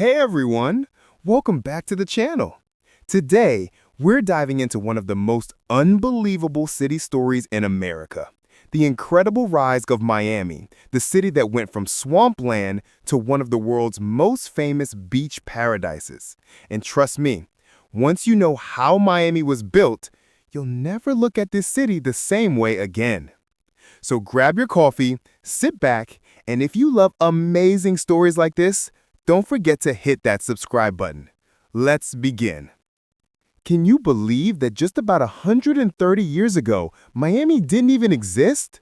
Hey everyone! Welcome back to the channel. Today, we're diving into one of the most unbelievable city stories in America. The incredible rise of Miami, the city that went from swampland to one of the world's most famous beach paradises. And trust me, once you know how Miami was built, you'll never look at this city the same way again. So grab your coffee, sit back, and if you love amazing stories like this, don't forget to hit that subscribe button. Let's begin. Can you believe that just about 130 years ago, Miami didn't even exist?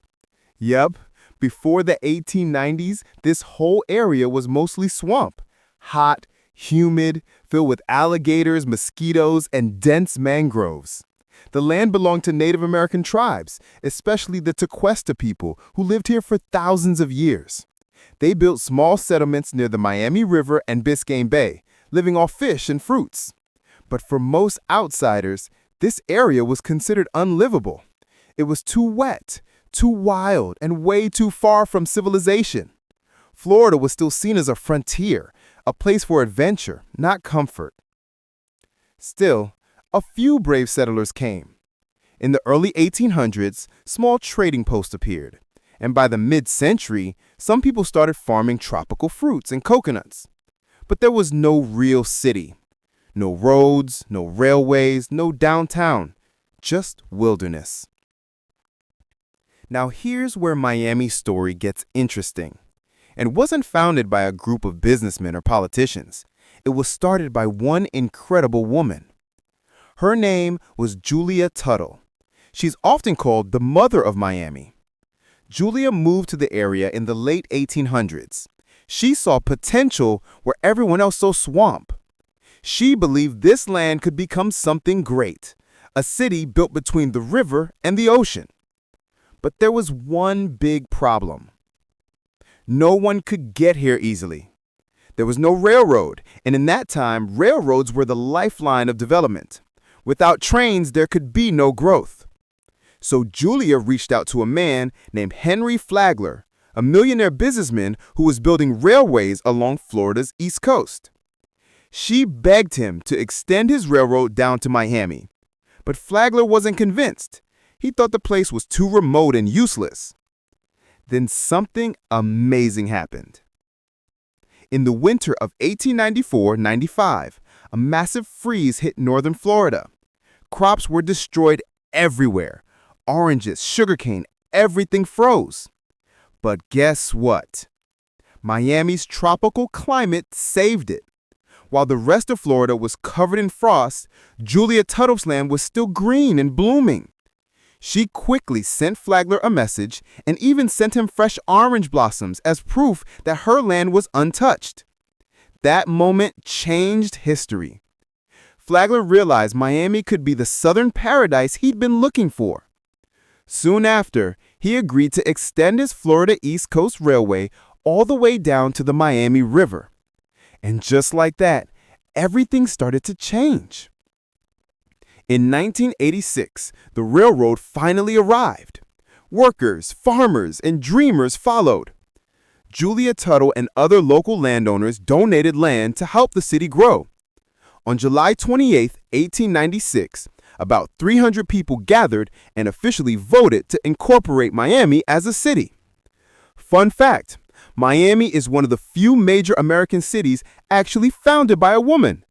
Yep, before the 1890s, this whole area was mostly swamp. Hot, humid, filled with alligators, mosquitoes, and dense mangroves. The land belonged to Native American tribes, especially the Tequesta people, who lived here for thousands of years. They built small settlements near the Miami River and Biscayne Bay, living off fish and fruits. But for most outsiders, this area was considered unlivable. It was too wet, too wild, and way too far from civilization. Florida was still seen as a frontier, a place for adventure, not comfort. Still, a few brave settlers came. In the early 1800s, small trading posts appeared. And by the mid-century, some people started farming tropical fruits and coconuts. But there was no real city. No roads, no railways, no downtown. Just wilderness. Now here's where Miami's story gets interesting. And wasn't founded by a group of businessmen or politicians. It was started by one incredible woman. Her name was Julia Tuttle. She's often called the mother of Miami. Julia moved to the area in the late 1800s. She saw potential where everyone else saw swamp. She believed this land could become something great, a city built between the river and the ocean. But there was one big problem. No one could get here easily. There was no railroad, and in that time, railroads were the lifeline of development. Without trains, there could be no growth. So Julia reached out to a man named Henry Flagler, a millionaire businessman who was building railways along Florida's East Coast. She begged him to extend his railroad down to Miami. But Flagler wasn't convinced. He thought the place was too remote and useless. Then something amazing happened. In the winter of 1894-95, a massive freeze hit northern Florida. Crops were destroyed everywhere. Oranges, sugarcane, everything froze. But guess what? Miami's tropical climate saved it. While the rest of Florida was covered in frost, Julia Tuttle's land was still green and blooming. She quickly sent Flagler a message and even sent him fresh orange blossoms as proof that her land was untouched. That moment changed history. Flagler realized Miami could be the southern paradise he'd been looking for. Soon after, he agreed to extend his Florida East Coast Railway all the way down to the Miami River. And just like that, everything started to change. In 1986, the railroad finally arrived. Workers, farmers, and dreamers followed. Julia Tuttle and other local landowners donated land to help the city grow. On July 28, 1896, about 300 people gathered and officially voted to incorporate Miami as a city. Fun fact, Miami is one of the few major American cities actually founded by a woman.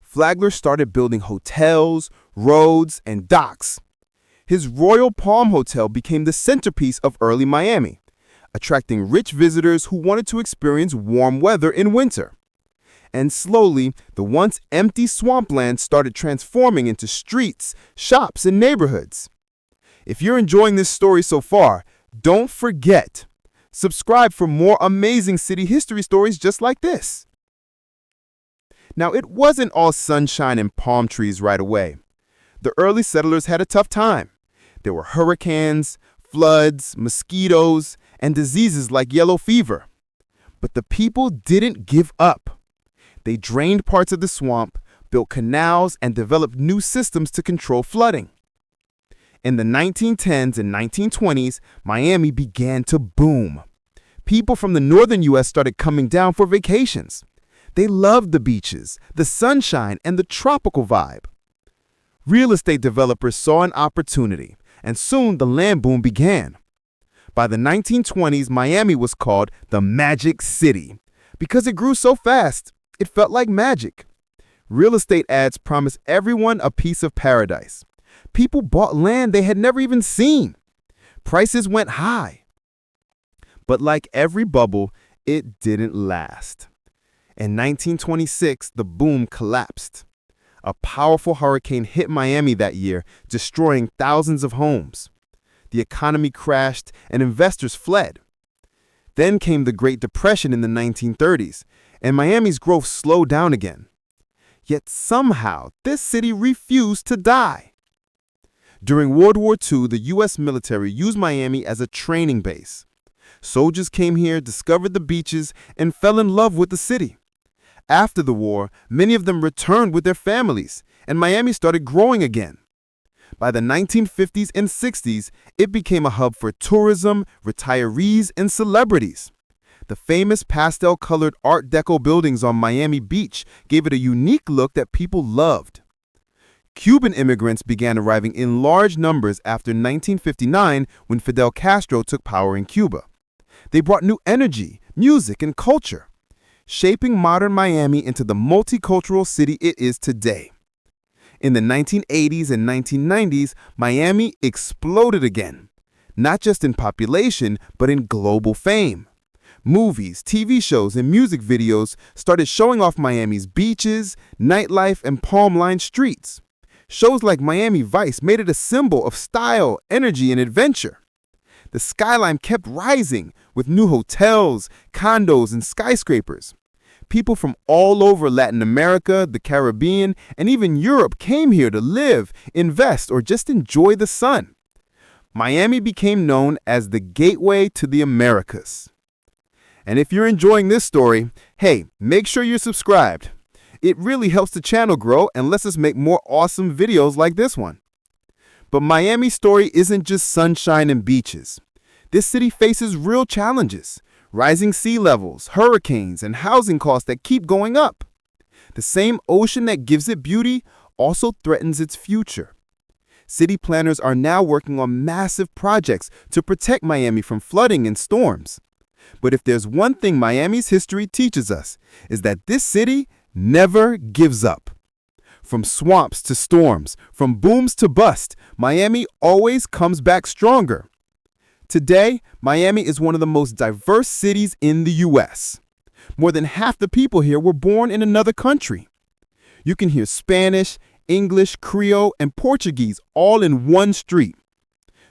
Flagler started building hotels, roads, and docks. His Royal Palm Hotel became the centerpiece of early Miami, attracting rich visitors who wanted to experience warm weather in winter. And slowly, the once empty swampland started transforming into streets, shops, and neighborhoods. If you're enjoying this story so far, don't forget, subscribe for more amazing city history stories just like this. Now, it wasn't all sunshine and palm trees right away. The early settlers had a tough time. There were hurricanes, floods, mosquitoes, and diseases like yellow fever. But the people didn't give up. They drained parts of the swamp, built canals, and developed new systems to control flooding. In the 1910s and 1920s, Miami began to boom. People from the northern U.S. started coming down for vacations. They loved the beaches, the sunshine, and the tropical vibe. Real estate developers saw an opportunity, and soon the land boom began. By the 1920s, Miami was called the Magic City because it grew so fast, it felt like magic. Real estate ads promised everyone a piece of paradise. People bought land they had never even seen. Prices went high. But like every bubble, it didn't last. In 1926, the boom collapsed. A powerful hurricane hit Miami that year, destroying thousands of homes. The economy crashed and investors fled. Then came the Great Depression in the 1930s, and Miami's growth slowed down again. Yet somehow, this city refused to die. During World War II, the U.S. military used Miami as a training base. Soldiers came here, discovered the beaches, and fell in love with the city. After the war, many of them returned with their families, and Miami started growing again. By the 1950s and 60s, it became a hub for tourism, retirees, and celebrities. The famous pastel-colored Art Deco buildings on Miami Beach gave it a unique look that people loved. Cuban immigrants began arriving in large numbers after 1959 when Fidel Castro took power in Cuba. They brought new energy, music, and culture, shaping modern Miami into the multicultural city it is today. In the 1980s and 1990s, Miami exploded again, not just in population, but in global fame. Movies, TV shows, and music videos started showing off Miami's beaches, nightlife, and palm-lined streets. Shows like Miami Vice made it a symbol of style, energy, and adventure. The skyline kept rising with new hotels, condos, and skyscrapers. People from all over Latin America, the Caribbean, and even Europe came here to live, invest, or just enjoy the sun. Miami became known as the gateway to the Americas. And if you're enjoying this story, hey, make sure you're subscribed. It really helps the channel grow and lets us make more awesome videos like this one. But Miami's story isn't just sunshine and beaches. This city faces real challenges. Rising sea levels, hurricanes, and housing costs that keep going up. The same ocean that gives it beauty also threatens its future. City planners are now working on massive projects to protect Miami from flooding and storms. But if there's one thing Miami's history teaches us, is that this city never gives up. From swamps to storms, from booms to bust, Miami always comes back stronger. Today, Miami is one of the most diverse cities in the U.S. More than half the people here were born in another country. You can hear Spanish, English, Creole, and Portuguese all in one street.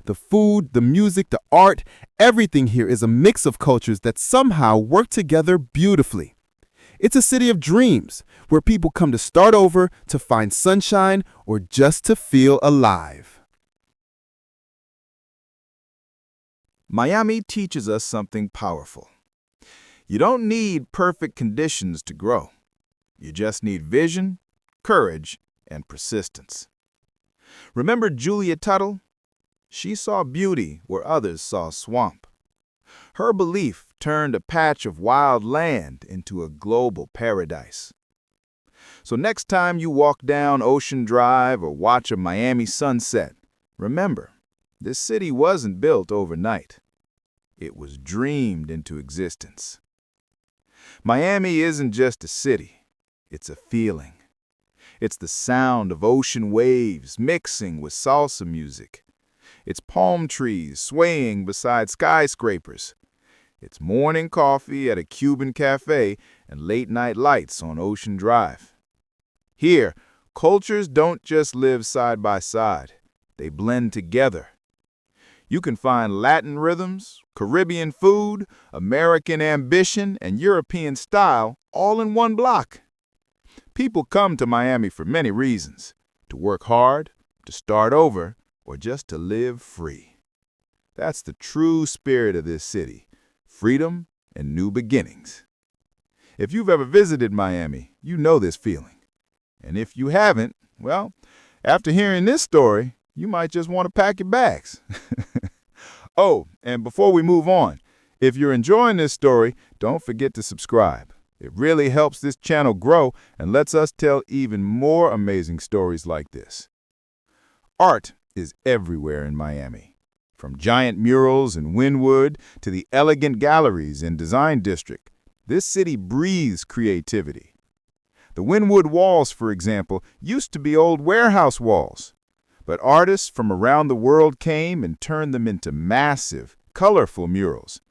The food, the music, the art, everything here is a mix of cultures that somehow work together beautifully. It's a city of dreams, where people come to start over, to find sunshine, or just to feel alive. Miami teaches us something powerful. You don't need perfect conditions to grow. You just need vision, courage, and persistence. Remember Julia Tuttle? She saw beauty where others saw swamp. Her belief turned a patch of wild land into a global paradise. So next time you walk down Ocean Drive or watch a Miami sunset, remember, this city wasn't built overnight. It was dreamed into existence. Miami isn't just a city, it's a feeling. It's the sound of ocean waves mixing with salsa music. It's palm trees swaying beside skyscrapers. It's morning coffee at a Cuban cafe and late-night lights on Ocean Drive. Here, cultures don't just live side by side. They blend together. You can find Latin rhythms, Caribbean food, American ambition, and European style all in one block. People come to Miami for many reasons: to work hard, to start over, or just to live free. That's the true spirit of this city: freedom and new beginnings. If you've ever visited Miami, you know this feeling. And if you haven't, well, after hearing this story, you might just want to pack your bags. Oh, and before we move on, if you're enjoying this story, don't forget to subscribe. It really helps this channel grow and lets us tell even more amazing stories like this. Art is everywhere in Miami, from giant murals in Wynwood to the elegant galleries in Design District. This city breathes creativity. The Wynwood walls, for example, used to be old warehouse walls, but artists from around the world came and turned them into massive, colorful murals.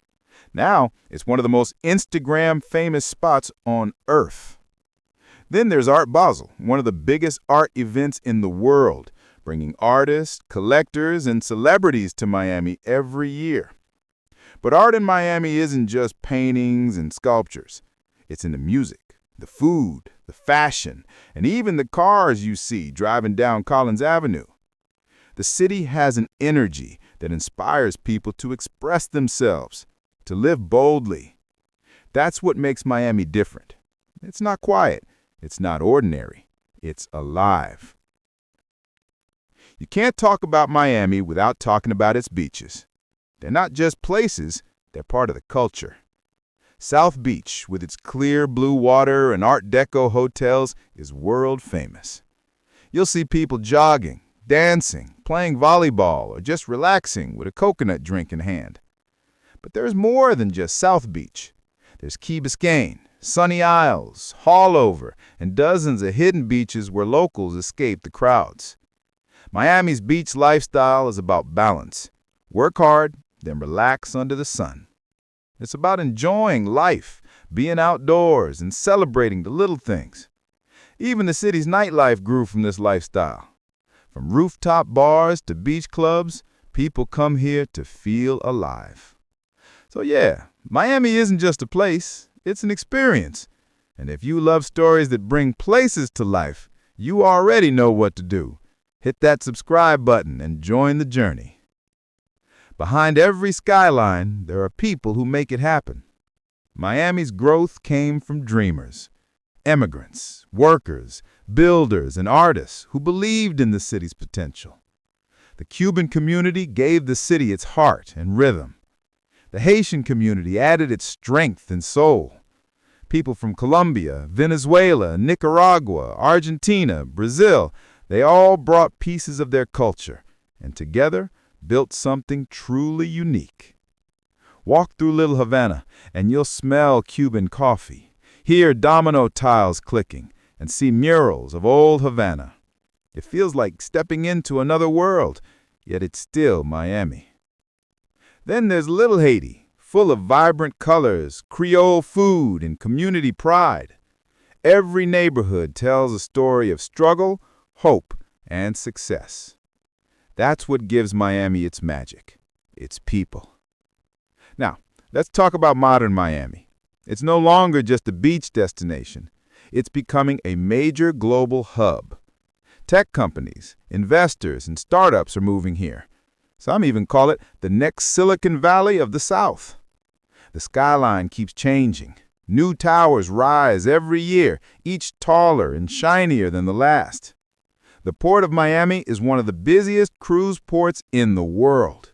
Now, it's one of the most Instagram-famous spots on Earth. Then there's Art Basel, one of the biggest art events in the world, bringing artists, collectors, and celebrities to Miami every year. But art in Miami isn't just paintings and sculptures. It's in the music, the food, the fashion, and even the cars you see driving down Collins Avenue. The city has an energy that inspires people to express themselves, to live boldly. That's what makes Miami different. It's not quiet. It's not ordinary. It's alive. You can't talk about Miami without talking about its beaches. They're not just places, they're part of the culture. South Beach, with its clear blue water and Art Deco hotels, is world famous. You'll see people jogging, dancing, playing volleyball, or just relaxing with a coconut drink in hand. But there's more than just South Beach. There's Key Biscayne, Sunny Isles, Hallover, and dozens of hidden beaches where locals escape the crowds. Miami's beach lifestyle is about balance. Work hard, then relax under the sun. It's about enjoying life, being outdoors, and celebrating the little things. Even the city's nightlife grew from this lifestyle. From rooftop bars to beach clubs, people come here to feel alive. So yeah, Miami isn't just a place, it's an experience. And if you love stories that bring places to life, you already know what to do. Hit that subscribe button and join the journey. Behind every skyline, there are people who make it happen. Miami's growth came from dreamers, immigrants, workers, builders, and artists who believed in the city's potential. The Cuban community gave the city its heart and rhythm. The Haitian community added its strength and soul. People from Colombia, Venezuela, Nicaragua, Argentina, Brazil, they all brought pieces of their culture, and together built something truly unique. Walk through Little Havana, and you'll smell Cuban coffee, hear domino tiles clicking, and see murals of old Havana. It feels like stepping into another world, yet it's still Miami. Then there's Little Haiti, full of vibrant colors, Creole food, and community pride. Every neighborhood tells a story of struggle, hope, and success. That's what gives Miami its magic, its people. Now, let's talk about modern Miami. It's no longer just a beach destination. It's becoming a major global hub. Tech companies, investors, and startups are moving here. Some even call it the next Silicon Valley of the South. The skyline keeps changing. New towers rise every year, each taller and shinier than the last. The Port of Miami is one of the busiest cruise ports in the world.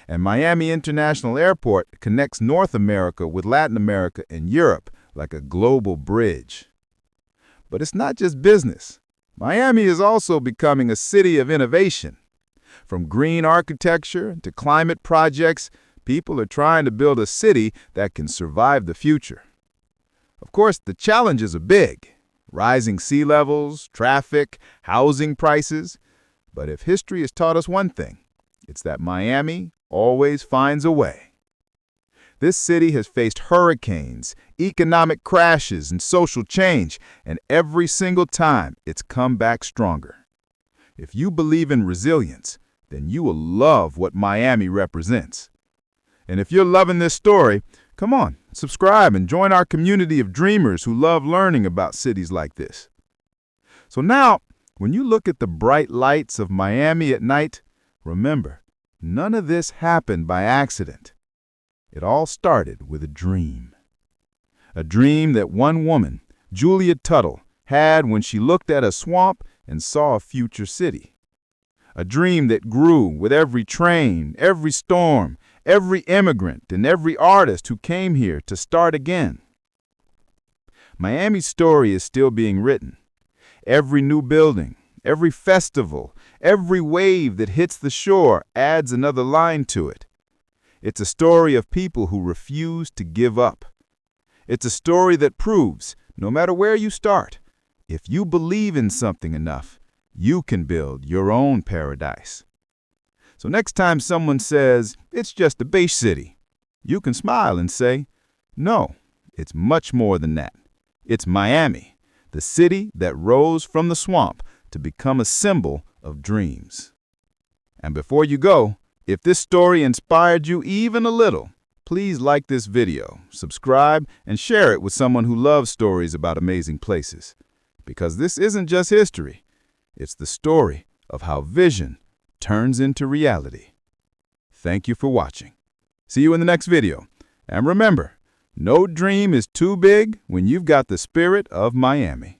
And Miami International Airport connects North America with Latin America and Europe like a global bridge. But it's not just business. Miami is also becoming a city of innovation. From green architecture to climate projects, people are trying to build a city that can survive the future. Of course, the challenges are big. Rising sea levels, traffic, housing prices. But if history has taught us one thing, it's that Miami always finds a way. This city has faced hurricanes, economic crashes, and social change, and every single time it's come back stronger. If you believe in resilience, then you will love what Miami represents. And if you're loving this story, come on, subscribe and join our community of dreamers who love learning about cities like this. So now, when you look at the bright lights of Miami at night, remember, none of this happened by accident. It all started with a dream. A dream that one woman, Julia Tuttle, had when she looked at a swamp and saw a future city. A dream that grew with every train, every storm, every immigrant, and every artist who came here to start again. Miami's story is still being written. Every new building, every festival, every wave that hits the shore adds another line to it. It's a story of people who refuse to give up. It's a story that proves, no matter where you start, if you believe in something enough, you can build your own paradise. So next time someone says, it's just a beach city, you can smile and say, no, it's much more than that. It's Miami, the city that rose from the swamp to become a symbol of dreams. And before you go, if this story inspired you even a little, please like this video, subscribe, and share it with someone who loves stories about amazing places. Because this isn't just history, it's the story of how vision turns into reality. Thank you for watching. See you in the next video. And remember, no dream is too big when you've got the spirit of Miami.